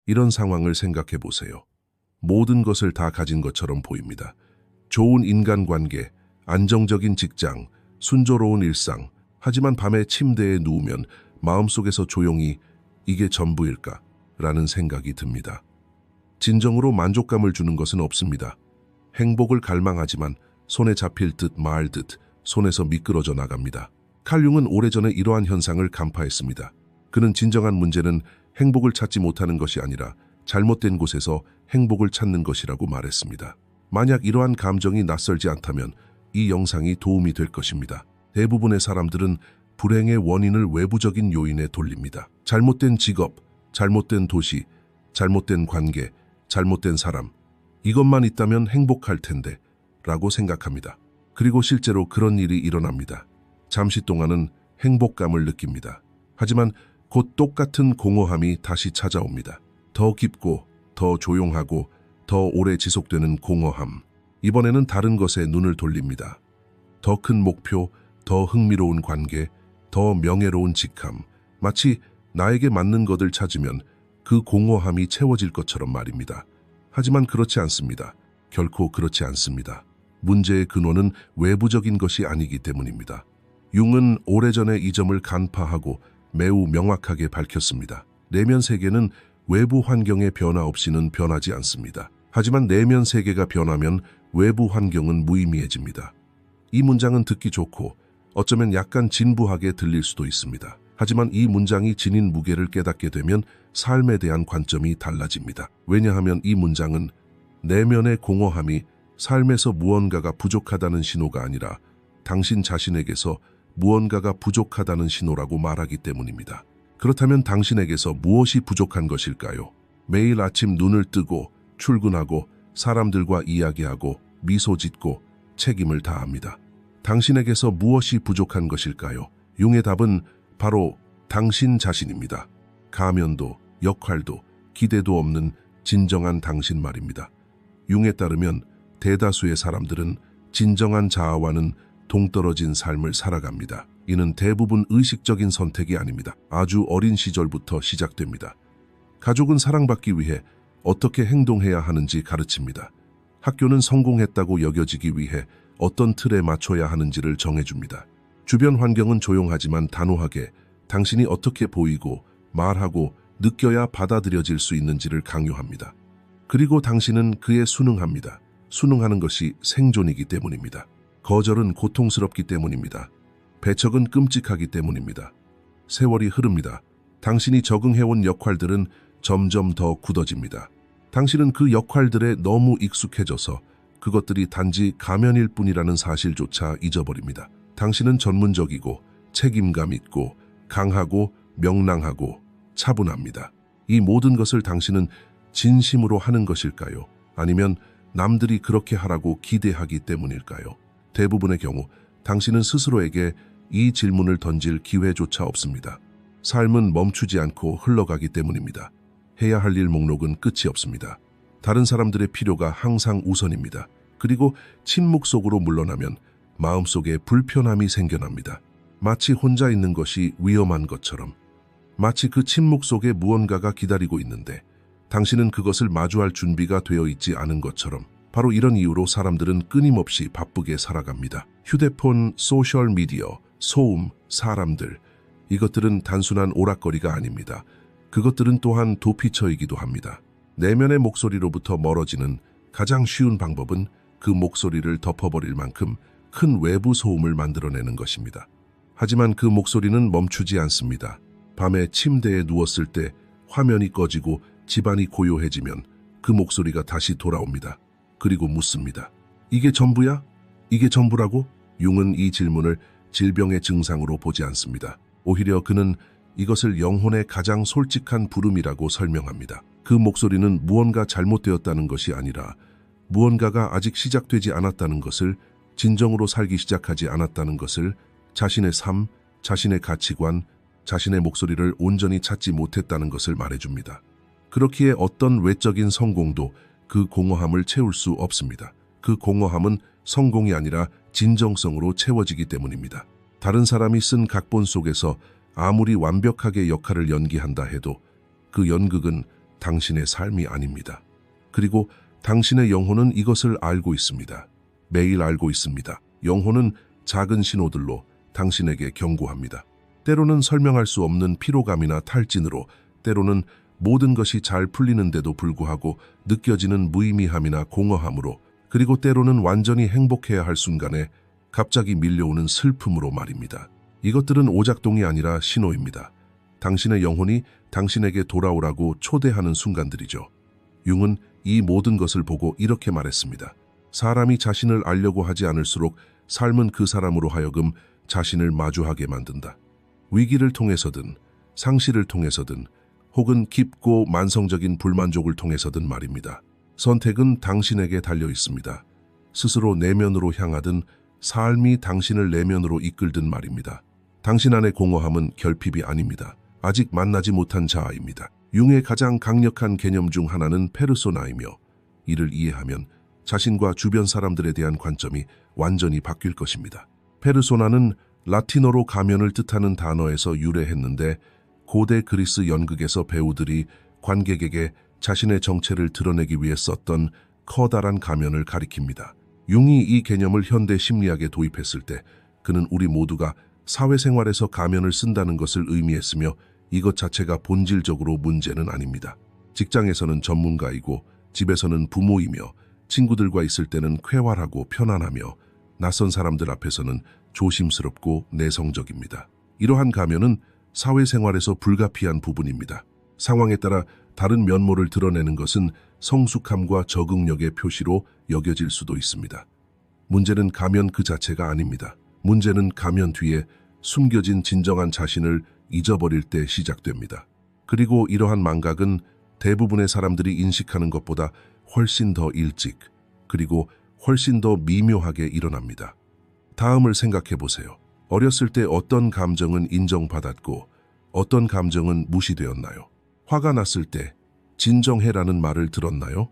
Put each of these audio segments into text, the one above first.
이런 상황을 생각해 보세요. 모든 것을 다 가진 것처럼 보입니다. 좋은 인간관계, 안정적인 직장, 순조로운 일상. 하지만 밤에 침대에 누우면 마음속에서 조용히 이게 전부일까? 라는 생각이 듭니다. 진정으로 만족감을 주는 것은 없습니다. 행복을 갈망하지만 손에 잡힐 듯 말 듯 손에서 미끄러져 나갑니다. 칼 융은 오래전에 이러한 현상을 간파했습니다. 그는 진정한 문제는 행복을 찾지 못하는 것이 아니라 잘못된 곳에서 행복을 찾는 것이라고 말했습니다. 만약 이러한 감정이 낯설지 않다면 이 영상이 도움이 될 것입니다. 대부분의 사람들은 불행의 원인을 외부적인 요인에 돌립니다. 잘못된 직업, 잘못된 도시, 잘못된 관계, 잘못된 사람. 이것만 있다면 행복할 텐데 라고 생각합니다. 그리고 실제로 그런 일이 일어납니다. 잠시 동안은 행복감을 느낍니다. 하지만 곧 똑같은 공허함이 다시 찾아옵니다. 더 깊고 더 조용하고 더 오래 지속되는 공허함. 이번에는 다른 것에 눈을 돌립니다. 더 큰 목표, 더 흥미로운 관계, 더 명예로운 직함. 마치 나에게 맞는 것을 찾으면 그 공허함이 채워질 것처럼 말입니다. 하지만 그렇지 않습니다. 결코 그렇지 않습니다. 문제의 근원은 외부적인 것이 아니기 때문입니다. 융은 오래전에 이 점을 간파하고 매우 명확하게 밝혔습니다. 내면 세계는 외부 환경의 변화 없이는 변하지 않습니다. 하지만 내면 세계가 변하면 외부 환경은 무의미해집니다. 이 문장은 듣기 좋고 어쩌면 약간 진부하게 들릴 수도 있습니다. 하지만 이 문장이 지닌 무게를 깨닫게 되면 삶에 대한 관점이 달라집니다. 왜냐하면 이 문장은 내면의 공허함이 삶에서 무언가가 부족하다는 신호가 아니라 당신 자신에게서 무언가가 부족하다는 신호라고 말하기 때문입니다. 그렇다면 당신에게서 무엇이 부족한 것일까요? 매일 아침 눈을 뜨고 출근하고 사람들과 이야기하고 미소 짓고 책임을 다합니다. 당신에게서 무엇이 부족한 것일까요? 융의 답은 바로 당신 자신입니다. 가면도, 역할도, 기대도 없는 진정한 당신 말입니다. 융에 따르면 대다수의 사람들은 진정한 자아와는 동떨어진 삶을 살아갑니다. 이는 대부분 의식적인 선택이 아닙니다. 아주 어린 시절부터 시작됩니다. 가족은 사랑받기 위해 어떻게 행동해야 하는지 가르칩니다. 학교는 성공했다고 여겨지기 위해 어떤 틀에 맞춰야 하는지를 정해줍니다. 주변 환경은 조용하지만 단호하게 당신이 어떻게 보이고 말하고 느껴야 받아들여질 수 있는지를 강요합니다. 그리고 당신은 그에 순응합니다. 순응하는 것이 생존이기 때문입니다. 거절은 고통스럽기 때문입니다. 배척은 끔찍하기 때문입니다. 세월이 흐릅니다. 당신이 적응해온 역할들은 점점 더 굳어집니다. 당신은 그 역할들에 너무 익숙해져서 그것들이 단지 가면일 뿐이라는 사실조차 잊어버립니다. 당신은 전문적이고 책임감 있고 강하고 명랑하고 차분합니다. 이 모든 것을 당신은 진심으로 하는 것일까요? 아니면 남들이 그렇게 하라고 기대하기 때문일까요? 대부분의 경우 당신은 스스로에게 이 질문을 던질 기회조차 없습니다. 삶은 멈추지 않고 흘러가기 때문입니다. 해야 할 일 목록은 끝이 없습니다. 다른 사람들의 필요가 항상 우선입니다. 그리고 침묵 속으로 물러나면 마음속에 불편함이 생겨납니다. 마치 혼자 있는 것이 위험한 것처럼. 마치 그 침묵 속에 무언가가 기다리고 있는데 당신은 그것을 마주할 준비가 되어 있지 않은 것처럼. 바로 이런 이유로 사람들은 끊임없이 바쁘게 살아갑니다. 휴대폰, 소셜미디어, 소음, 사람들. 이것들은 단순한 오락거리가 아닙니다. 그것들은 또한 도피처이기도 합니다. 내면의 목소리로부터 멀어지는 가장 쉬운 방법은 그 목소리를 덮어버릴 만큼 큰 외부 소음을 만들어내는 것입니다. 하지만 그 목소리는 멈추지 않습니다. 밤에 침대에 누웠을 때 화면이 꺼지고 집안이 고요해지면 그 목소리가 다시 돌아옵니다. 그리고 묻습니다. 이게 전부야? 이게 전부라고? 융은 이 질문을 질병의 증상으로 보지 않습니다. 오히려 그는 이것을 영혼의 가장 솔직한 부름이라고 설명합니다. 그 목소리는 무언가 잘못되었다는 것이 아니라 무언가가 아직 시작되지 않았다는 것을, 진정으로 살기 시작하지 않았다는 것을, 자신의 삶, 자신의 가치관, 자신의 목소리를 온전히 찾지 못했다는 것을 말해줍니다. 그렇기에 어떤 외적인 성공도 그 공허함을 채울 수 없습니다. 그 공허함은 성공이 아니라 진정성으로 채워지기 때문입니다. 다른 사람이 쓴 각본 속에서 아무리 완벽하게 역할을 연기한다 해도 그 연극은 당신의 삶이 아닙니다. 그리고 당신의 영혼은 이것을 알고 있습니다. 매일 알고 있습니다. 영혼은 작은 신호들로 당신에게 경고합니다. 때로는 설명할 수 없는 피로감이나 탈진으로, 때로는 모든 것이 잘 풀리는데도 불구하고 느껴지는 무의미함이나 공허함으로, 그리고 때로는 완전히 행복해야 할 순간에 갑자기 밀려오는 슬픔으로 말입니다. 이것들은 오작동이 아니라 신호입니다. 당신의 영혼이 당신에게 돌아오라고 초대하는 순간들이죠. 융은 이 모든 것을 보고 이렇게 말했습니다. 사람이 자신을 알려고 하지 않을수록 삶은 그 사람으로 하여금 자신을 마주하게 만든다. 위기를 통해서든 상실을 통해서든 혹은 깊고 만성적인 불만족을 통해서든 말입니다. 선택은 당신에게 달려 있습니다. 스스로 내면으로 향하든 삶이 당신을 내면으로 이끌든 말입니다. 당신 안의 공허함은 결핍이 아닙니다. 아직 만나지 못한 자아입니다. 융의 가장 강력한 개념 중 하나는 페르소나이며, 이를 이해하면 자신과 주변 사람들에 대한 관점이 완전히 바뀔 것입니다. 페르소나는 라틴어로 가면을 뜻하는 단어에서 유래했는데, 고대 그리스 연극에서 배우들이 관객에게 자신의 정체를 드러내기 위해 썼던 커다란 가면을 가리킵니다. 융이 이 개념을 현대 심리학에 도입했을 때 그는 우리 모두가 사회생활에서 가면을 쓴다는 것을 의미했으며, 이것 자체가 본질적으로 문제는 아닙니다. 직장에서는 전문가이고 집에서는 부모이며 친구들과 있을 때는 쾌활하고 편안하며 낯선 사람들 앞에서는 조심스럽고 내성적입니다. 이러한 가면은 사회생활에서 불가피한 부분입니다. 상황에 따라 다른 면모를 드러내는 것은 성숙함과 적응력의 표시로 여겨질 수도 있습니다. 문제는 가면 그 자체가 아닙니다. 문제는 가면 뒤에 숨겨진 진정한 자신을 잊어버릴 때 시작됩니다. 그리고 이러한 망각은 대부분의 사람들이 인식하는 것보다 훨씬 더 일찍, 그리고 훨씬 더 미묘하게 일어납니다. 다음을 생각해 보세요. 어렸을 때 어떤 감정은 인정받았고 어떤 감정은 무시되었나요? 화가 났을 때 진정해라는 말을 들었나요?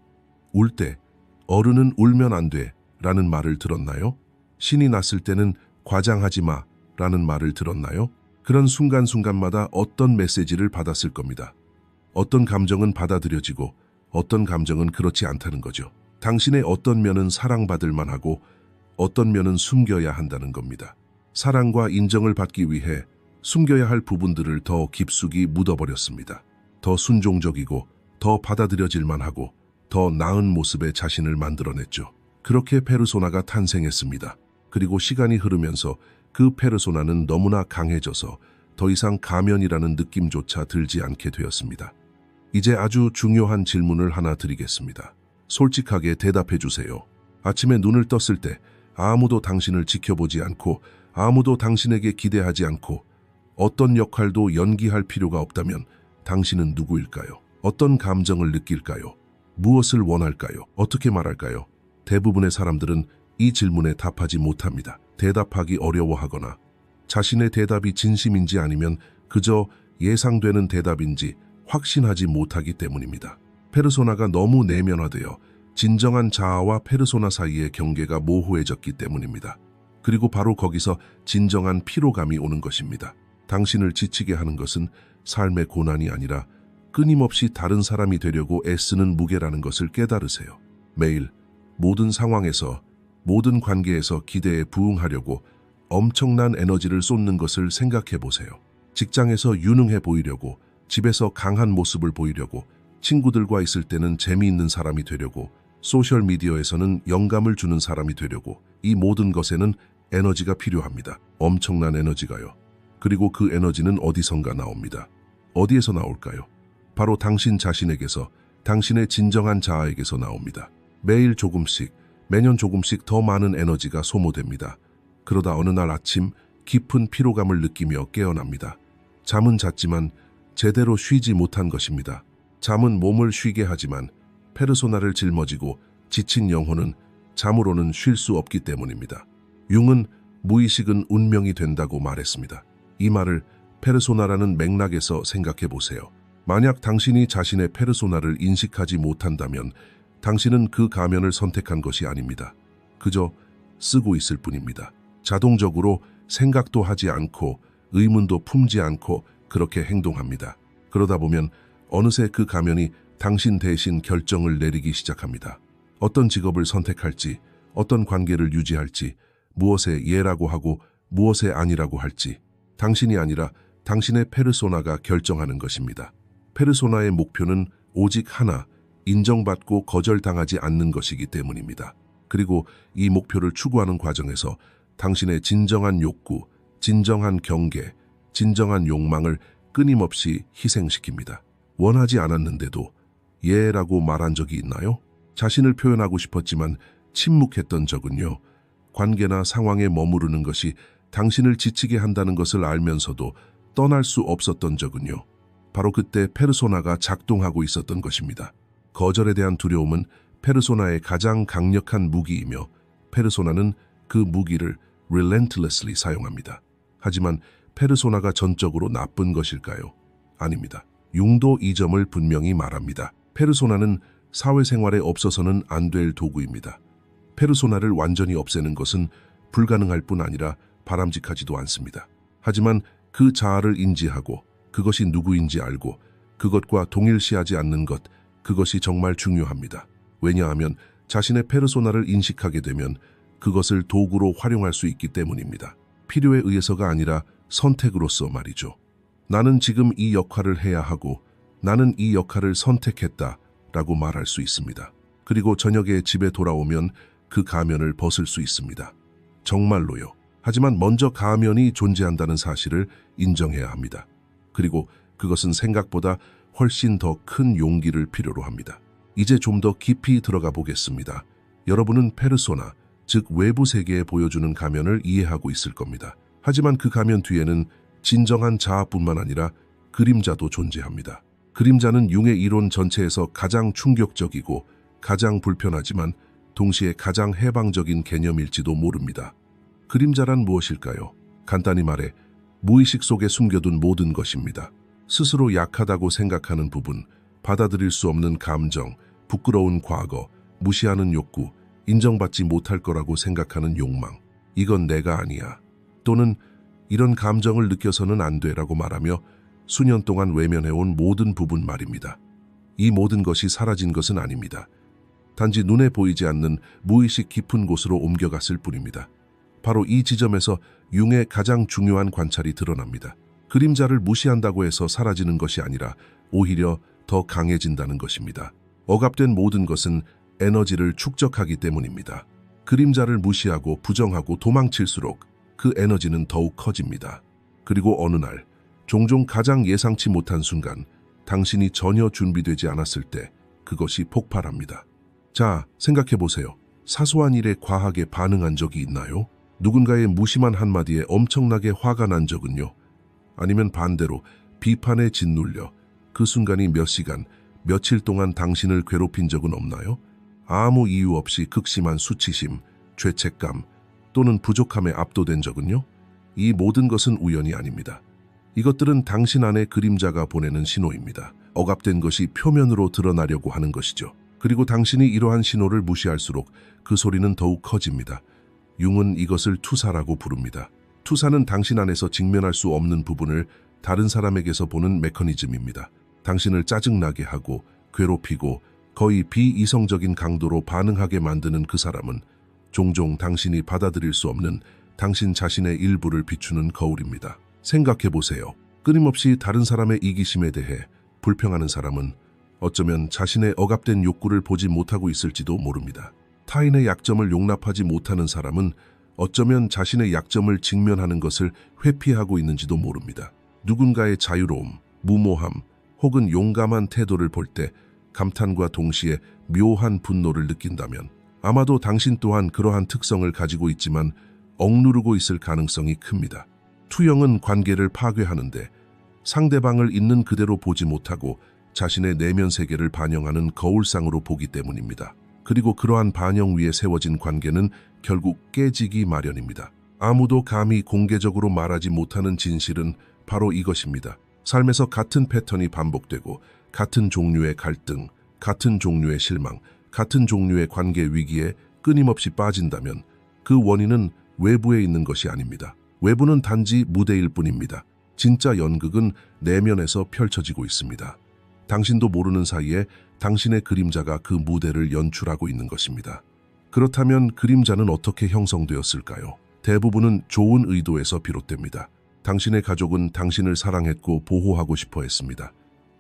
울 때 어른은 울면 안 돼 라는 말을 들었나요? 신이 났을 때는 과장하지 마 라는 말을 들었나요? 그런 순간순간마다 어떤 메시지를 받았을 겁니다. 어떤 감정은 받아들여지고 어떤 감정은 그렇지 않다는 거죠. 당신의 어떤 면은 사랑받을 만하고 어떤 면은 숨겨야 한다는 겁니다. 사랑과 인정을 받기 위해 숨겨야 할 부분들을 더 깊숙이 묻어버렸습니다. 더 순종적이고 더 받아들여질 만하고 더 나은 모습의 자신을 만들어냈죠. 그렇게 페르소나가 탄생했습니다. 그리고 시간이 흐르면서 그 페르소나는 너무나 강해져서 더 이상 가면이라는 느낌조차 들지 않게 되었습니다. 이제 아주 중요한 질문을 하나 드리겠습니다. 솔직하게 대답해 주세요. 아침에 눈을 떴을 때 아무도 당신을 지켜보지 않고 아무도 당신에게 기대하지 않고 어떤 역할도 연기할 필요가 없다면 당신은 누구일까요? 어떤 감정을 느낄까요? 무엇을 원할까요? 어떻게 말할까요? 대부분의 사람들은 이 질문에 답하지 못합니다. 대답하기 어려워하거나 자신의 대답이 진심인지 아니면 그저 예상되는 대답인지 확신하지 못하기 때문입니다. 페르소나가 너무 내면화되어 진정한 자아와 페르소나 사이의 경계가 모호해졌기 때문입니다. 그리고 바로 거기서 진정한 피로감이 오는 것입니다. 당신을 지치게 하는 것은 삶의 고난이 아니라 끊임없이 다른 사람이 되려고 애쓰는 무게라는 것을 깨달으세요. 매일 모든 상황에서 모든 관계에서 기대에 부응하려고 엄청난 에너지를 쏟는 것을 생각해 보세요. 직장에서 유능해 보이려고, 집에서 강한 모습을 보이려고, 친구들과 있을 때는 재미있는 사람이 되려고, 소셜미디어에서는 영감을 주는 사람이 되려고, 이 모든 것에는 에너지가 필요합니다. 엄청난 에너지가요. 그리고 그 에너지는 어디선가 나옵니다. 어디에서 나올까요? 바로 당신 자신에게서, 당신의 진정한 자아에게서 나옵니다. 매일 조금씩, 매년 조금씩 더 많은 에너지가 소모됩니다. 그러다 어느 날 아침 깊은 피로감을 느끼며 깨어납니다. 잠은 잤지만 제대로 쉬지 못한 것입니다. 잠은 몸을 쉬게 하지만 페르소나를 짊어지고 지친 영혼은 잠으로는 쉴 수 없기 때문입니다. 융은 무의식은 운명이 된다고 말했습니다. 이 말을 페르소나라는 맥락에서 생각해 보세요. 만약 당신이 자신의 페르소나를 인식하지 못한다면 당신은 그 가면을 선택한 것이 아닙니다. 그저 쓰고 있을 뿐입니다. 자동적으로 생각도 하지 않고 의문도 품지 않고 그렇게 행동합니다. 그러다 보면 어느새 그 가면이 당신 대신 결정을 내리기 시작합니다. 어떤 직업을 선택할지, 어떤 관계를 유지할지, 무엇에 예라고 하고 무엇에 아니라고 할지, 당신이 아니라 당신의 페르소나가 결정하는 것입니다. 페르소나의 목표는 오직 하나, 인정받고 거절당하지 않는 것이기 때문입니다. 그리고 이 목표를 추구하는 과정에서 당신의 진정한 욕구, 진정한 경계, 진정한 욕망을 끊임없이 희생시킵니다. 원하지 않았는데도 예라고 말한 적이 있나요? 자신을 표현하고 싶었지만 침묵했던 적은요. 관계나 상황에 머무르는 것이 당신을 지치게 한다는 것을 알면서도 떠날 수 없었던 적은요. 바로 그때 페르소나가 작동하고 있었던 것입니다. 거절에 대한 두려움은 페르소나의 가장 강력한 무기이며 페르소나는 그 무기를 relentlessly 사용합니다. 하지만 페르소나가 전적으로 나쁜 것일까요? 아닙니다. 융도 이 점을 분명히 말합니다. 페르소나는 사회생활에 없어서는 안 될 도구입니다. 페르소나를 완전히 없애는 것은 불가능할 뿐 아니라 바람직하지도 않습니다. 하지만 그 자아를 인지하고 그것이 누구인지 알고 그것과 동일시하지 않는 것, 그것이 정말 중요합니다. 왜냐하면 자신의 페르소나를 인식하게 되면 그것을 도구로 활용할 수 있기 때문입니다. 필요에 의해서가 아니라 선택으로서 말이죠. 나는 지금 이 역할을 해야 하고 나는 이 역할을 선택했다 라고 말할 수 있습니다. 그리고 저녁에 집에 돌아오면 그 가면을 벗을 수 있습니다. 정말로요. 하지만 먼저 가면이 존재한다는 사실을 인정해야 합니다. 그리고 그것은 생각보다 훨씬 더 큰 용기를 필요로 합니다. 이제 좀 더 깊이 들어가 보겠습니다. 여러분은 페르소나, 즉 외부 세계에 보여주는 가면을 이해하고 있을 겁니다. 하지만 그 가면 뒤에는 진정한 자아뿐만 아니라 그림자도 존재합니다. 그림자는 융의 이론 전체에서 가장 충격적이고 가장 불편하지만 동시에 가장 해방적인 개념일지도 모릅니다. 그림자란 무엇일까요? 간단히 말해 무의식 속에 숨겨둔 모든 것입니다. 스스로 약하다고 생각하는 부분, 받아들일 수 없는 감정, 부끄러운 과거, 무시하는 욕구, 인정받지 못할 거라고 생각하는 욕망. 이건 내가 아니야. 또는 이런 감정을 느껴서는 안 돼라고 말하며 수년 동안 외면해온 모든 부분 말입니다. 이 모든 것이 사라진 것은 아닙니다. 단지 눈에 보이지 않는 무의식 깊은 곳으로 옮겨갔을 뿐입니다. 바로 이 지점에서 융의 가장 중요한 관찰이 드러납니다. 그림자를 무시한다고 해서 사라지는 것이 아니라 오히려 더 강해진다는 것입니다. 억압된 모든 것은 에너지를 축적하기 때문입니다. 그림자를 무시하고 부정하고 도망칠수록 그 에너지는 더욱 커집니다. 그리고 어느 날, 종종 가장 예상치 못한 순간, 당신이 전혀 준비되지 않았을 때 그것이 폭발합니다. 자, 생각해 보세요. 사소한 일에 과하게 반응한 적이 있나요? 누군가의 무심한 한마디에 엄청나게 화가 난 적은요? 아니면 반대로 비판에 짓눌려 그 순간이 몇 시간, 며칠 동안 당신을 괴롭힌 적은 없나요? 아무 이유 없이 극심한 수치심, 죄책감 또는 부족함에 압도된 적은요? 이 모든 것은 우연이 아닙니다. 이것들은 당신 안에 그림자가 보내는 신호입니다. 억압된 것이 표면으로 드러나려고 하는 것이죠. 그리고 당신이 이러한 신호를 무시할수록 그 소리는 더욱 커집니다. 융은 이것을 투사라고 부릅니다. 투사는 당신 안에서 직면할 수 없는 부분을 다른 사람에게서 보는 메커니즘입니다. 당신을 짜증나게 하고 괴롭히고 거의 비이성적인 강도로 반응하게 만드는 그 사람은 종종 당신이 받아들일 수 없는 당신 자신의 일부를 비추는 거울입니다. 생각해 보세요. 끊임없이 다른 사람의 이기심에 대해 불평하는 사람은 어쩌면 자신의 억압된 욕구를 보지 못하고 있을지도 모릅니다. 타인의 약점을 용납하지 못하는 사람은 어쩌면 자신의 약점을 직면하는 것을 회피하고 있는지도 모릅니다. 누군가의 자유로움, 무모함 혹은 용감한 태도를 볼 때 감탄과 동시에 묘한 분노를 느낀다면 아마도 당신 또한 그러한 특성을 가지고 있지만 억누르고 있을 가능성이 큽니다. 투영은 관계를 파괴하는데 상대방을 있는 그대로 보지 못하고 자신의 내면 세계를 반영하는 거울상으로 보기 때문입니다. 그리고 그러한 반영 위에 세워진 관계는 결국 깨지기 마련입니다. 아무도 감히 공개적으로 말하지 못하는 진실은 바로 이것입니다. 삶에서 같은 패턴이 반복되고 같은 종류의 갈등, 같은 종류의 실망, 같은 종류의 관계 위기에 끊임없이 빠진다면 그 원인은 외부에 있는 것이 아닙니다. 외부는 단지 무대일 뿐입니다. 진짜 연극은 내면에서 펼쳐지고 있습니다. 당신도 모르는 사이에 당신의 그림자가 그 무대를 연출하고 있는 것입니다. 그렇다면 그림자는 어떻게 형성되었을까요? 대부분은 좋은 의도에서 비롯됩니다. 당신의 가족은 당신을 사랑했고 보호하고 싶어 했습니다.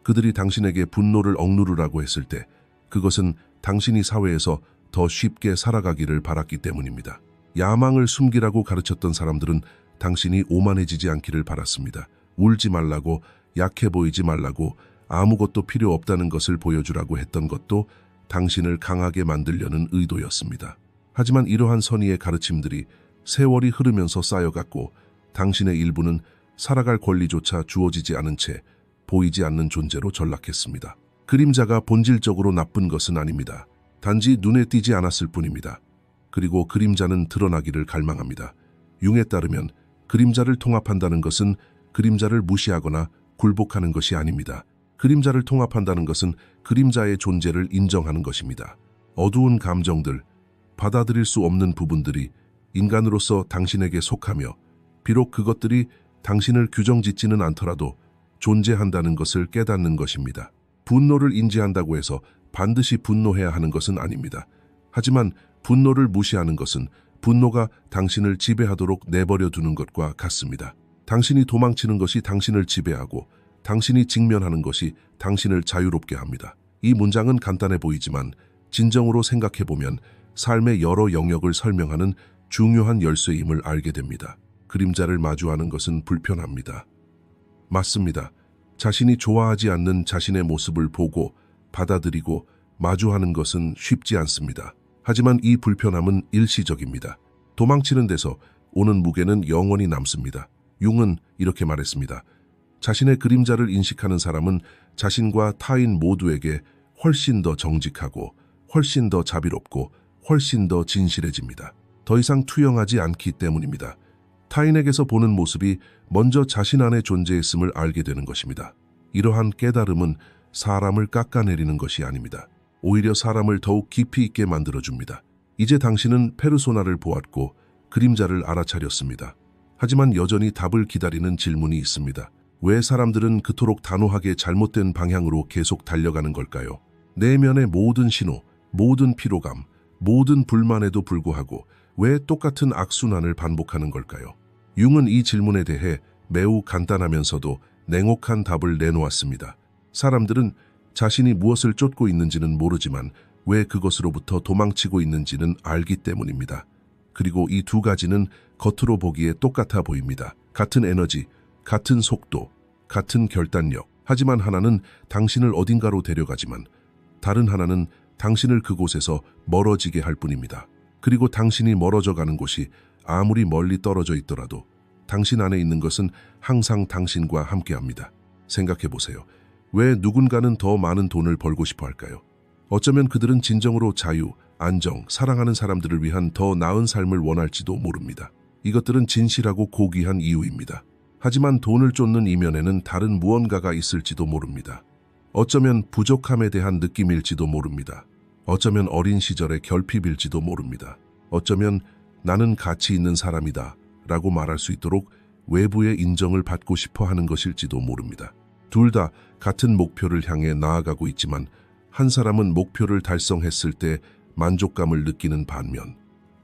그들이 당신에게 분노를 억누르라고 했을 때 그것은 당신이 사회에서 더 쉽게 살아가기를 바랐기 때문입니다. 야망을 숨기라고 가르쳤던 사람들은 당신이 오만해지지 않기를 바랐습니다. 울지 말라고, 약해 보이지 말라고, 아무것도 필요 없다는 것을 보여주라고 했던 것도 당신을 강하게 만들려는 의도였습니다. 하지만 이러한 선의의 가르침들이 세월이 흐르면서 쌓여갔고 당신의 일부는 살아갈 권리조차 주어지지 않은 채 보이지 않는 존재로 전락했습니다. 그림자가 본질적으로 나쁜 것은 아닙니다. 단지 눈에 띄지 않았을 뿐입니다. 그리고 그림자는 드러나기를 갈망합니다. 융에 따르면 그림자를 통합한다는 것은 그림자를 무시하거나 굴복하는 것이 아닙니다. 그림자를 통합한다는 것은 그림자의 존재를 인정하는 것입니다. 어두운 감정들, 받아들일 수 없는 부분들이 인간으로서 당신에게 속하며 비록 그것들이 당신을 규정짓지는 않더라도 존재한다는 것을 깨닫는 것입니다. 분노를 인지한다고 해서 반드시 분노해야 하는 것은 아닙니다. 하지만 분노를 무시하는 것은 분노가 당신을 지배하도록 내버려 두는 것과 같습니다. 당신이 도망치는 것이 당신을 지배하고 당신이 직면하는 것이 당신을 자유롭게 합니다. 이 문장은 간단해 보이지만 진정으로 생각해보면 삶의 여러 영역을 설명하는 중요한 열쇠임을 알게 됩니다. 그림자를 마주하는 것은 불편합니다. 맞습니다. 자신이 좋아하지 않는 자신의 모습을 보고 받아들이고 마주하는 것은 쉽지 않습니다. 하지만 이 불편함은 일시적입니다. 도망치는 데서 오는 무게는 영원히 남습니다. 융은 이렇게 말했습니다. 자신의 그림자를 인식하는 사람은 자신과 타인 모두에게 훨씬 더 정직하고 훨씬 더 자비롭고 훨씬 더 진실해집니다. 더 이상 투영하지 않기 때문입니다. 타인에게서 보는 모습이 먼저 자신 안에 존재했음을 알게 되는 것입니다. 이러한 깨달음은 사람을 깎아내리는 것이 아닙니다. 오히려 사람을 더욱 깊이 있게 만들어줍니다. 이제 당신은 페르소나를 보았고 그림자를 알아차렸습니다. 하지만 여전히 답을 기다리는 질문이 있습니다. 왜 사람들은 그토록 단호하게 잘못된 방향으로 계속 달려가는 걸까요? 내면의 모든 신호, 모든 피로감, 모든 불만에도 불구하고 왜 똑같은 악순환을 반복하는 걸까요? 융은 이 질문에 대해 매우 간단하면서도 냉혹한 답을 내놓았습니다. 사람들은 자신이 무엇을 쫓고 있는지는 모르지만 왜 그것으로부터 도망치고 있는지는 알기 때문입니다. 그리고 이 두 가지는 겉으로 보기에 똑같아 보입니다. 같은 에너지, 같은 속도, 같은 결단력. 하지만 하나는 당신을 어딘가로 데려가지만 다른 하나는 당신을 그곳에서 멀어지게 할 뿐입니다. 그리고 당신이 멀어져 가는 곳이 아무리 멀리 떨어져 있더라도 당신 안에 있는 것은 항상 당신과 함께합니다. 생각해 보세요. 왜 누군가는 더 많은 돈을 벌고 싶어 할까요? 어쩌면 그들은 진정으로 자유, 안정, 사랑하는 사람들을 위한 더 나은 삶을 원할지도 모릅니다. 이것들은 진실하고 고귀한 이유입니다. 하지만 돈을 쫓는 이면에는 다른 무언가가 있을지도 모릅니다. 어쩌면 부족함에 대한 느낌일지도 모릅니다. 어쩌면 어린 시절의 결핍일지도 모릅니다. 어쩌면 나는 가치 있는 사람이다 라고 말할 수 있도록 외부의 인정을 받고 싶어 하는 것일지도 모릅니다. 둘 다 같은 목표를 향해 나아가고 있지만 한 사람은 목표를 달성했을 때 만족감을 느끼는 반면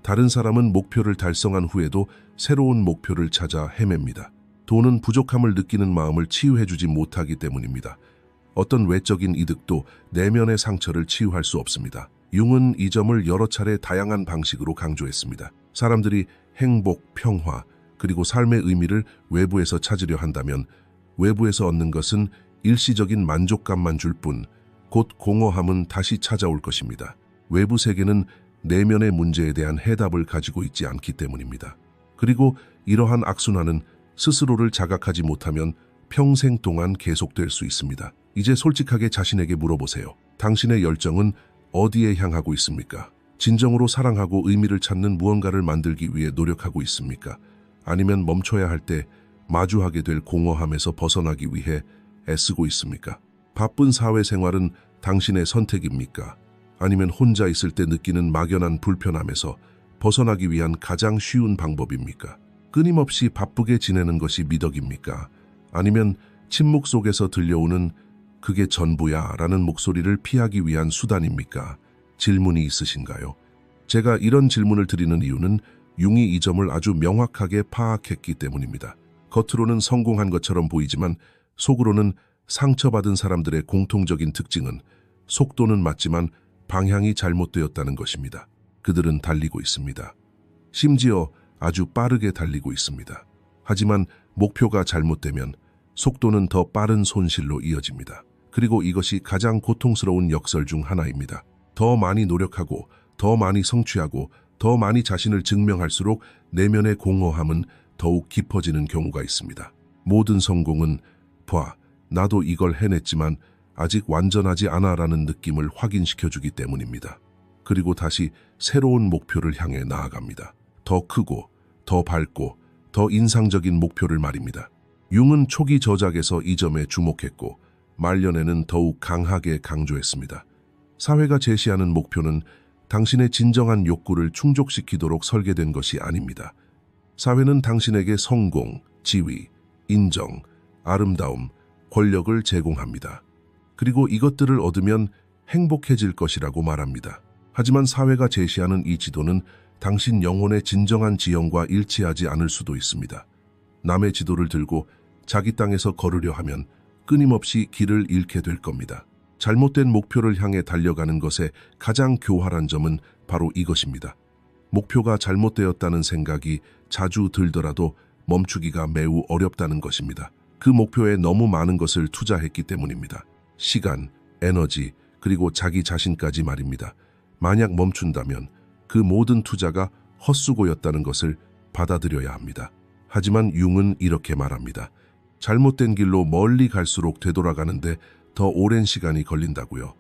다른 사람은 목표를 달성한 후에도 새로운 목표를 찾아 헤맵니다. 돈은 부족함을 느끼는 마음을 치유해주지 못하기 때문입니다. 어떤 외적인 이득도 내면의 상처를 치유할 수 없습니다. 융은 이 점을 여러 차례 다양한 방식으로 강조했습니다. 사람들이 행복, 평화, 그리고 삶의 의미를 외부에서 찾으려 한다면 외부에서 얻는 것은 일시적인 만족감만 줄 뿐, 곧 공허함은 다시 찾아올 것입니다. 외부 세계는 내면의 문제에 대한 해답을 가지고 있지 않기 때문입니다. 그리고 이러한 악순환은 스스로를 자각하지 못하면 평생 동안 계속될 수 있습니다. 이제 솔직하게 자신에게 물어보세요. 당신의 열정은 어디에 향하고 있습니까? 진정으로 사랑하고 의미를 찾는 무언가를 만들기 위해 노력하고 있습니까? 아니면 멈춰야 할 때 마주하게 될 공허함에서 벗어나기 위해 애쓰고 있습니까? 바쁜 사회생활은 당신의 선택입니까? 아니면 혼자 있을 때 느끼는 막연한 불편함에서 벗어나기 위한 가장 쉬운 방법입니까? 끊임없이 바쁘게 지내는 것이 미덕입니까? 아니면 침묵 속에서 들려오는 그게 전부야 라는 목소리를 피하기 위한 수단입니까? 질문이 있으신가요? 제가 이런 질문을 드리는 이유는 융이 이 점을 아주 명확하게 파악했기 때문입니다. 겉으로는 성공한 것처럼 보이지만 속으로는 상처받은 사람들의 공통적인 특징은 속도는 맞지만 방향이 잘못되었다는 것입니다. 그들은 달리고 있습니다. 심지어 아주 빠르게 달리고 있습니다. 하지만 목표가 잘못되면 속도는 더 빠른 손실로 이어집니다. 그리고 이것이 가장 고통스러운 역설 중 하나입니다. 더 많이 노력하고 더 많이 성취하고 더 많이 자신을 증명할수록 내면의 공허함은 더욱 깊어지는 경우가 있습니다. 모든 성공은 봐, 나도 이걸 해냈지만 아직 완전하지 않아라는 느낌을 확인시켜주기 때문입니다. 그리고 다시 새로운 목표를 향해 나아갑니다. 더 크고 더 밝고 더 인상적인 목표를 말입니다. 융은 초기 저작에서 이 점에 주목했고 말년에는 더욱 강하게 강조했습니다. 사회가 제시하는 목표는 당신의 진정한 욕구를 충족시키도록 설계된 것이 아닙니다. 사회는 당신에게 성공, 지위, 인정, 아름다움, 권력을 제공합니다. 그리고 이것들을 얻으면 행복해질 것이라고 말합니다. 하지만 사회가 제시하는 이 지도는 당신 영혼의 진정한 지형과 일치하지 않을 수도 있습니다. 남의 지도를 들고 자기 땅에서 걸으려 하면 끊임없이 길을 잃게 될 겁니다. 잘못된 목표를 향해 달려가는 것의 가장 교활한 점은 바로 이것입니다. 목표가 잘못되었다는 생각이 자주 들더라도 멈추기가 매우 어렵다는 것입니다. 그 목표에 너무 많은 것을 투자했기 때문입니다. 시간, 에너지, 그리고 자기 자신까지 말입니다. 만약 멈춘다면 그 모든 투자가 헛수고였다는 것을 받아들여야 합니다. 하지만 융은 이렇게 말합니다. 잘못된 길로 멀리 갈수록 되돌아가는데 더 오랜 시간이 걸린다고요.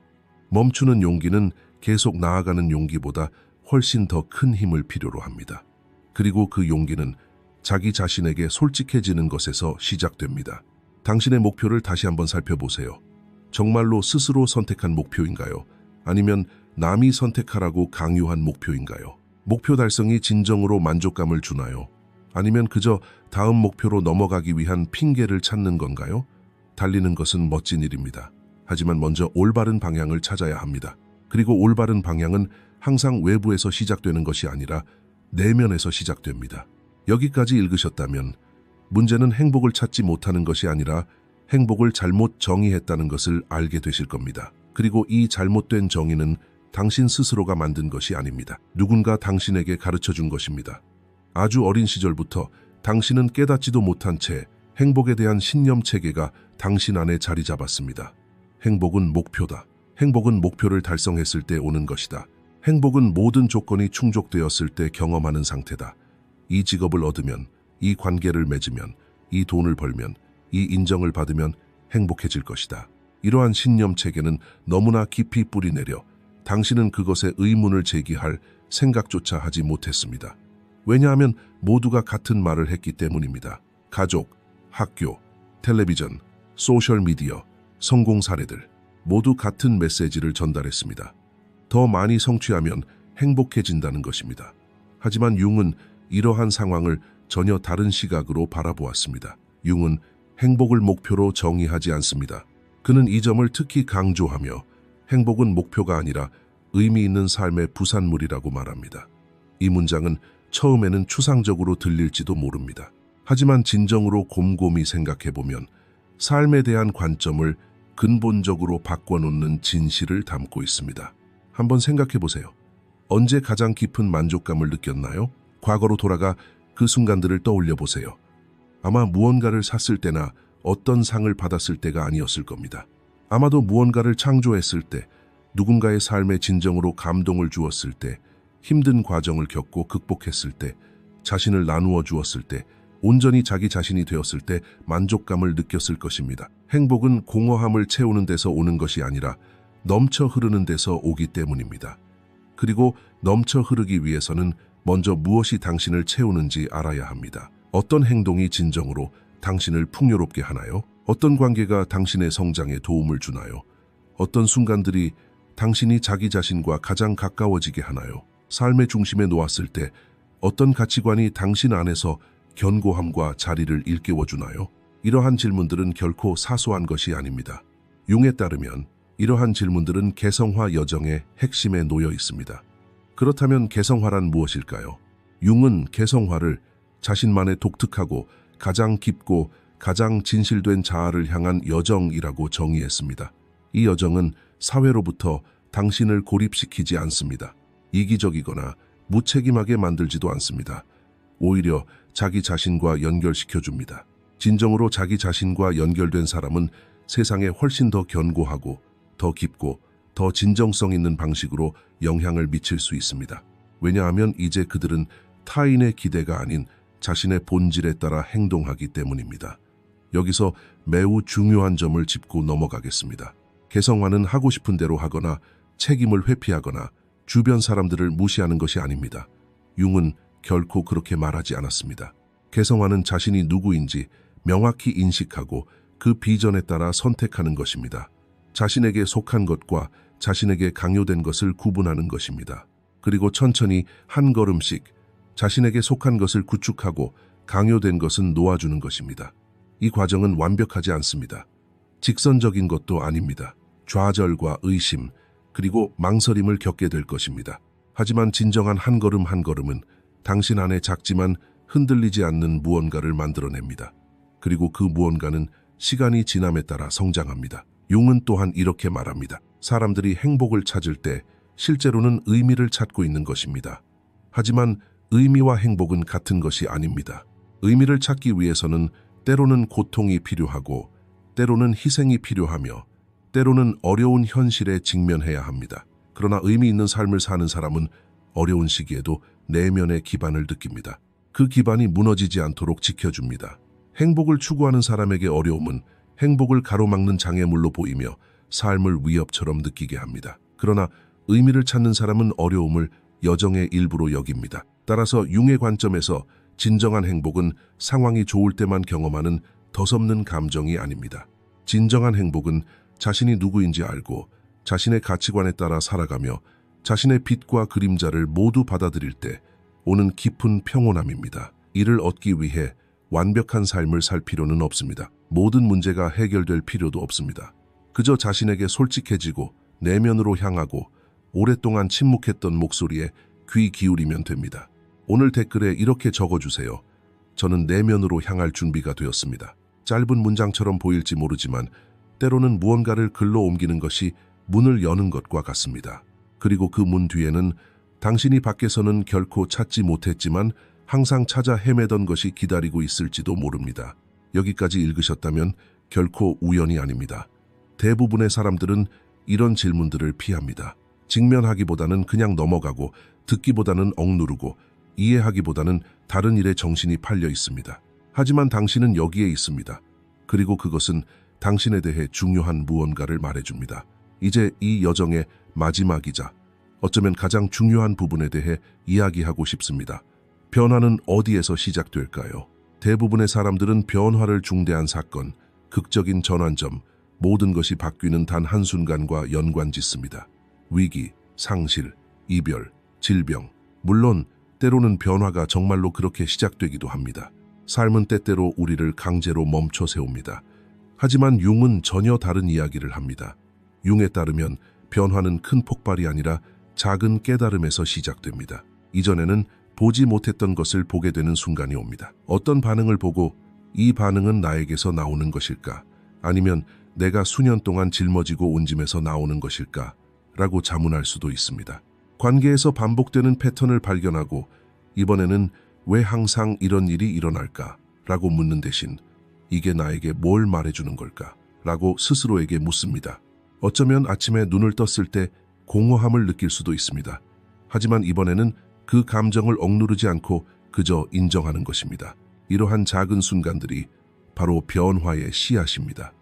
멈추는 용기는 계속 나아가는 용기보다 훨씬 더 큰 힘을 필요로 합니다. 그리고 그 용기는 자기 자신에게 솔직해지는 것에서 시작됩니다. 당신의 목표를 다시 한번 살펴보세요. 정말로 스스로 선택한 목표인가요? 아니면 남이 선택하라고 강요한 목표인가요? 목표 달성이 진정으로 만족감을 주나요? 아니면 그저 다음 목표로 넘어가기 위한 핑계를 찾는 건가요? 달리는 것은 멋진 일입니다. 하지만 먼저 올바른 방향을 찾아야 합니다. 그리고 올바른 방향은 항상 외부에서 시작되는 것이 아니라 내면에서 시작됩니다. 여기까지 읽으셨다면 문제는 행복을 찾지 못하는 것이 아니라 행복을 잘못 정의했다는 것을 알게 되실 겁니다. 그리고 이 잘못된 정의는 당신 스스로가 만든 것이 아닙니다. 누군가 당신에게 가르쳐 준 것입니다. 아주 어린 시절부터 당신은 깨닫지도 못한 채 행복에 대한 신념 체계가 당신 안에 자리 잡았습니다. 행복은 목표다. 행복은 목표를 달성했을 때 오는 것이다. 행복은 모든 조건이 충족되었을 때 경험하는 상태다. 이 직업을 얻으면, 이 관계를 맺으면, 이 돈을 벌면, 이 인정을 받으면 행복해질 것이다. 이러한 신념 체계는 너무나 깊이 뿌리내려 당신은 그것에 의문을 제기할 생각조차 하지 못했습니다. 왜냐하면 모두가 같은 말을 했기 때문입니다. 가족, 학교, 텔레비전, 소셜미디어, 성공 사례들 모두 같은 메시지를 전달했습니다. 더 많이 성취하면 행복해진다는 것입니다. 하지만 융은 이러한 상황을 전혀 다른 시각으로 바라보았습니다. 융은 행복을 목표로 정의하지 않습니다. 그는 이 점을 특히 강조하며 행복은 목표가 아니라 의미 있는 삶의 부산물이라고 말합니다. 이 문장은 처음에는 추상적으로 들릴지도 모릅니다. 하지만 진정으로 곰곰이 생각해보면 삶에 대한 관점을 근본적으로 바꿔놓는 진실을 담고 있습니다. 한번 생각해보세요. 언제 가장 깊은 만족감을 느꼈나요? 과거로 돌아가 그 순간들을 떠올려 보세요. 아마 무언가를 샀을 때나 어떤 상을 받았을 때가 아니었을 겁니다. 아마도 무언가를 창조했을 때, 누군가의 삶에 진정으로 감동을 주었을 때, 힘든 과정을 겪고 극복했을 때, 자신을 나누어 주었을 때, 온전히 자기 자신이 되었을 때 만족감을 느꼈을 것입니다. 행복은 공허함을 채우는 데서 오는 것이 아니라 넘쳐 흐르는 데서 오기 때문입니다. 그리고 넘쳐 흐르기 위해서는 먼저 무엇이 당신을 채우는지 알아야 합니다. 어떤 행동이 진정으로 당신을 풍요롭게 하나요? 어떤 관계가 당신의 성장에 도움을 주나요? 어떤 순간들이 당신이 자기 자신과 가장 가까워지게 하나요? 삶의 중심에 놓았을 때 어떤 가치관이 당신 안에서 견고함과 자리를 일깨워주나요? 이러한 질문들은 결코 사소한 것이 아닙니다. 융에 따르면 이러한 질문들은 개성화 여정의 핵심에 놓여 있습니다. 그렇다면 개성화란 무엇일까요? 융은 개성화를 자신만의 독특하고 가장 깊고 가장 진실된 자아를 향한 여정이라고 정의했습니다. 이 여정은 사회로부터 당신을 고립시키지 않습니다. 이기적이거나 무책임하게 만들지도 않습니다. 오히려 자기 자신과 연결시켜줍니다. 진정으로 자기 자신과 연결된 사람은 세상에 훨씬 더 견고하고 더 깊고 더 진정성 있는 방식으로 영향을 미칠 수 있습니다. 왜냐하면 이제 그들은 타인의 기대가 아닌 자신의 본질에 따라 행동하기 때문입니다. 여기서 매우 중요한 점을 짚고 넘어가겠습니다. 개성화는 하고 싶은 대로 하거나 책임을 회피하거나 주변 사람들을 무시하는 것이 아닙니다. 융은 결코 그렇게 말하지 않았습니다. 개성화는 자신이 누구인지 명확히 인식하고 그 비전에 따라 선택하는 것입니다. 자신에게 속한 것과 자신에게 강요된 것을 구분하는 것입니다. 그리고 천천히 한 걸음씩 자신에게 속한 것을 구축하고 강요된 것은 놓아주는 것입니다. 이 과정은 완벽하지 않습니다. 직선적인 것도 아닙니다. 좌절과 의심, 그리고 망설임을 겪게 될 것입니다. 하지만 진정한 한 걸음 한 걸음은 당신 안에 작지만 흔들리지 않는 무언가를 만들어냅니다. 그리고 그 무언가는 시간이 지남에 따라 성장합니다. 융은 또한 이렇게 말합니다. 사람들이 행복을 찾을 때 실제로는 의미를 찾고 있는 것입니다. 하지만 의미와 행복은 같은 것이 아닙니다. 의미를 찾기 위해서는 때로는 고통이 필요하고 때로는 희생이 필요하며 때로는 어려운 현실에 직면해야 합니다. 그러나 의미 있는 삶을 사는 사람은 어려운 시기에도 내면의 기반을 느낍니다. 그 기반이 무너지지 않도록 지켜줍니다. 행복을 추구하는 사람에게 어려움은 행복을 가로막는 장애물로 보이며 삶을 위협처럼 느끼게 합니다. 그러나 의미를 찾는 사람은 어려움을 여정의 일부로 여깁니다. 따라서 융의 관점에서 진정한 행복은 상황이 좋을 때만 경험하는 덧없는 감정이 아닙니다. 진정한 행복은 자신이 누구인지 알고 자신의 가치관에 따라 살아가며 자신의 빛과 그림자를 모두 받아들일 때 오는 깊은 평온함입니다. 이를 얻기 위해 완벽한 삶을 살 필요는 없습니다. 모든 문제가 해결될 필요도 없습니다. 그저 자신에게 솔직해지고 내면으로 향하고 오랫동안 침묵했던 목소리에 귀 기울이면 됩니다. 오늘 댓글에 이렇게 적어주세요. 저는 내면으로 향할 준비가 되었습니다. 짧은 문장처럼 보일지 모르지만 때로는 무언가를 글로 옮기는 것이 문을 여는 것과 같습니다. 그리고 그 문 뒤에는 당신이 밖에서는 결코 찾지 못했지만 항상 찾아 헤매던 것이 기다리고 있을지도 모릅니다. 여기까지 읽으셨다면 결코 우연이 아닙니다. 대부분의 사람들은 이런 질문들을 피합니다. 직면하기보다는 그냥 넘어가고 듣기보다는 억누르고 이해하기보다는 다른 일에 정신이 팔려 있습니다. 하지만 당신은 여기에 있습니다. 그리고 그것은 당신에 대해 중요한 무언가를 말해줍니다. 이제 이 여정의 마지막이자 어쩌면 가장 중요한 부분에 대해 이야기하고 싶습니다. 변화는 어디에서 시작될까요? 대부분의 사람들은 변화를 중대한 사건, 극적인 전환점, 모든 것이 바뀌는 단 한순간과 연관짓습니다. 위기, 상실, 이별, 질병. 물론 때로는 변화가 정말로 그렇게 시작되기도 합니다. 삶은 때때로 우리를 강제로 멈춰 세웁니다. 하지만 융은 전혀 다른 이야기를 합니다. 융에 따르면 변화는 큰 폭발이 아니라 작은 깨달음에서 시작됩니다. 이전에는 보지 못했던 것을 보게 되는 순간이 옵니다. 어떤 반응을 보고 이 반응은 나에게서 나오는 것일까? 아니면 내가 수년 동안 жил머지고 온 짐에서 나오는 것일까? 라고 자문할 수도 있습니다. 관계에서 반복되는 패턴을 발견하고 이번에는 왜 항상 이런 일이 일어날까? 라고 묻는 대신 이게 나에게 뭘 말해주는 걸까? 라고 스스로에게 묻습니다. 어쩌면 아침에 눈을 떴을 때 공허함을 느낄 수도 있습니다. 하지만 이번에는 그 감정을 억누르지 않고 그저 인정하는 것입니다. 이러한 작은 순간들이 바로 변화의 씨앗입니다.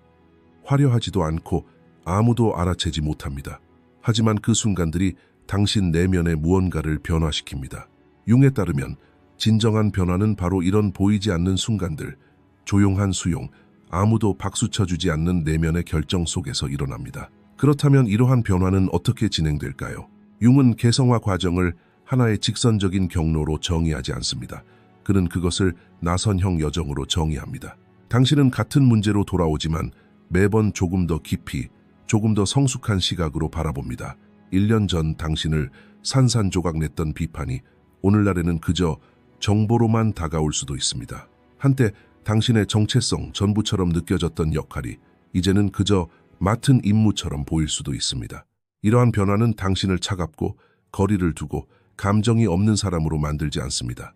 화려하지도 않고 아무도 알아채지 못합니다. 하지만 그 순간들이 당신 내면의 무언가를 변화시킵니다. 융에 따르면 진정한 변화는 바로 이런 보이지 않는 순간들, 조용한 수용, 아무도 박수 쳐주지 않는 내면의 결정 속에서 일어납니다. 그렇다면 이러한 변화는 어떻게 진행될까요? 융은 개성화 과정을 하나의 직선적인 경로로 정의하지 않습니다. 그는 그것을 나선형 여정으로 정의합니다. 당신은 같은 문제로 돌아오지만 매번 조금 더 깊이, 조금 더 성숙한 시각으로 바라봅니다. 1년 전 당신을 산산조각 냈던 비판이 오늘날에는 그저 정보로만 다가올 수도 있습니다. 한때 당신의 정체성 전부처럼 느껴졌던 역할이 이제는 그저 맡은 임무처럼 보일 수도 있습니다. 이러한 변화는 당신을 차갑고 거리를 두고 감정이 없는 사람으로 만들지 않습니다.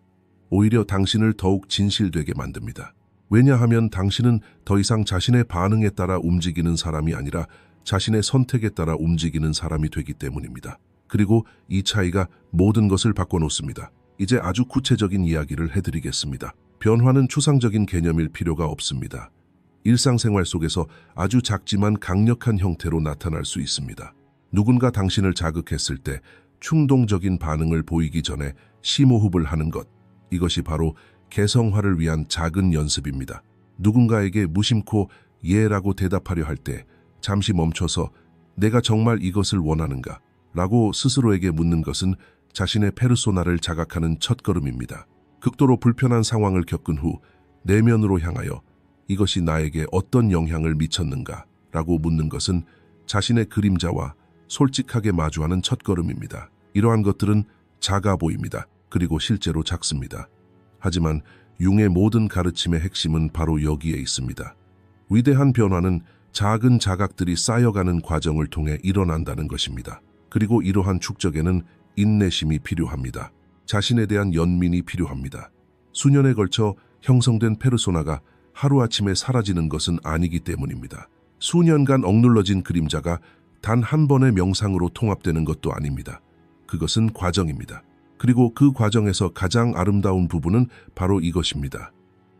오히려 당신을 더욱 진실되게 만듭니다. 왜냐하면 당신은 더 이상 자신의 반응에 따라 움직이는 사람이 아니라 자신의 선택에 따라 움직이는 사람이 되기 때문입니다. 그리고 이 차이가 모든 것을 바꿔놓습니다. 이제 아주 구체적인 이야기를 해드리겠습니다. 변화는 추상적인 개념일 필요가 없습니다. 일상생활 속에서 아주 작지만 강력한 형태로 나타날 수 있습니다. 누군가 당신을 자극했을 때 충동적인 반응을 보이기 전에 심호흡을 하는 것, 이것이 바로 개성화를 위한 작은 연습입니다. 누군가에게 무심코 예라고 대답하려 할 때 잠시 멈춰서 내가 정말 이것을 원하는가? 라고 스스로에게 묻는 것은 자신의 페르소나를 자각하는 첫걸음입니다. 극도로 불편한 상황을 겪은 후 내면으로 향하여 이것이 나에게 어떤 영향을 미쳤는가? 라고 묻는 것은 자신의 그림자와 솔직하게 마주하는 첫걸음입니다. 이러한 것들은 작아 보입니다. 그리고 실제로 작습니다. 하지만 융의 모든 가르침의 핵심은 바로 여기에 있습니다. 위대한 변화는 작은 자각들이 쌓여가는 과정을 통해 일어난다는 것입니다. 그리고 이러한 축적에는 인내심이 필요합니다. 자신에 대한 연민이 필요합니다. 수년에 걸쳐 형성된 페르소나가 하루아침에 사라지는 것은 아니기 때문입니다. 수년간 억눌러진 그림자가 단 한 번의 명상으로 통합되는 것도 아닙니다. 그것은 과정입니다. 그리고 그 과정에서 가장 아름다운 부분은 바로 이것입니다.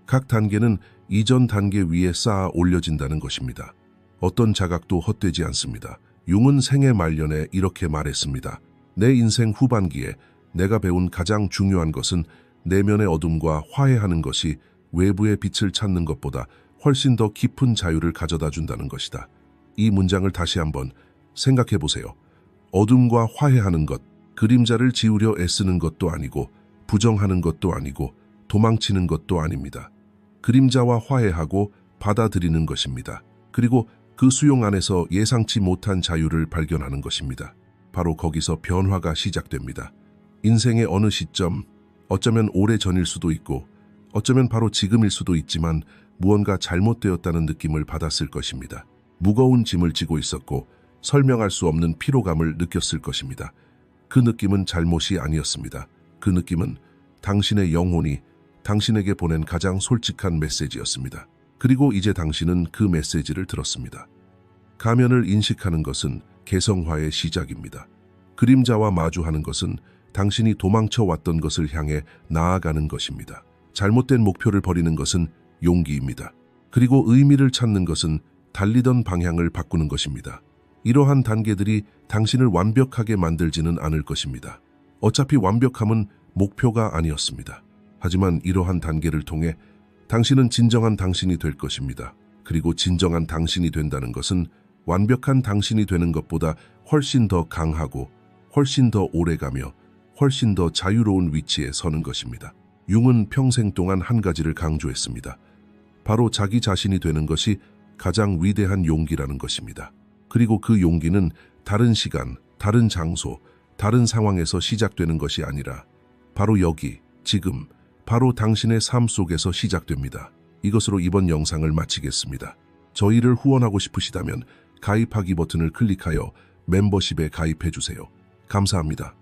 각 단계는 이전 단계 위에 쌓아 올려진다는 것입니다. 어떤 자각도 헛되지 않습니다. 융은 생애 말년에 이렇게 말했습니다. 내 인생 후반기에 내가 배운 가장 중요한 것은 내면의 어둠과 화해하는 것이 외부의 빛을 찾는 것보다 훨씬 더 깊은 자유를 가져다 준다는 것이다. 이 문장을 다시 한번 생각해 보세요. 어둠과 화해하는 것, 그림자를 지우려 애쓰는 것도 아니고 부정하는 것도 아니고 도망치는 것도 아닙니다. 그림자와 화해하고 받아들이는 것입니다. 그리고 그 수용 안에서 예상치 못한 자유를 발견하는 것입니다. 바로 거기서 변화가 시작됩니다. 인생의 어느 시점, 어쩌면 오래전일 수도 있고 어쩌면 바로 지금일 수도 있지만 무언가 잘못되었다는 느낌을 받았을 것입니다. 무거운 짐을 지고 있었고 설명할 수 없는 피로감을 느꼈을 것입니다. 그 느낌은 잘못이 아니었습니다. 그 느낌은 당신의 영혼이 당신에게 보낸 가장 솔직한 메시지였습니다. 그리고 이제 당신은 그 메시지를 들었습니다. 가면을 인식하는 것은 개성화의 시작입니다. 그림자와 마주하는 것은 당신이 도망쳐 왔던 것을 향해 나아가는 것입니다. 잘못된 목표를 버리는 것은 용기입니다. 그리고 의미를 찾는 것은 달리던 방향을 바꾸는 것입니다. 이러한 단계들이 당신을 완벽하게 만들지는 않을 것입니다. 어차피 완벽함은 목표가 아니었습니다. 하지만 이러한 단계를 통해 당신은 진정한 당신이 될 것입니다. 그리고 진정한 당신이 된다는 것은 완벽한 당신이 되는 것보다 훨씬 더 강하고 훨씬 더 오래가며 훨씬 더 자유로운 위치에 서는 것입니다. 융은 평생 동안 한 가지를 강조했습니다. 바로 자기 자신이 되는 것이 가장 위대한 용기라는 것입니다. 그리고 그 용기는 다른 시간, 다른 장소, 다른 상황에서 시작되는 것이 아니라 바로 여기, 지금, 바로 당신의 삶 속에서 시작됩니다. 이것으로 이번 영상을 마치겠습니다. 저희를 후원하고 싶으시다면 가입하기 버튼을 클릭하여 멤버십에 가입해 주세요. 감사합니다.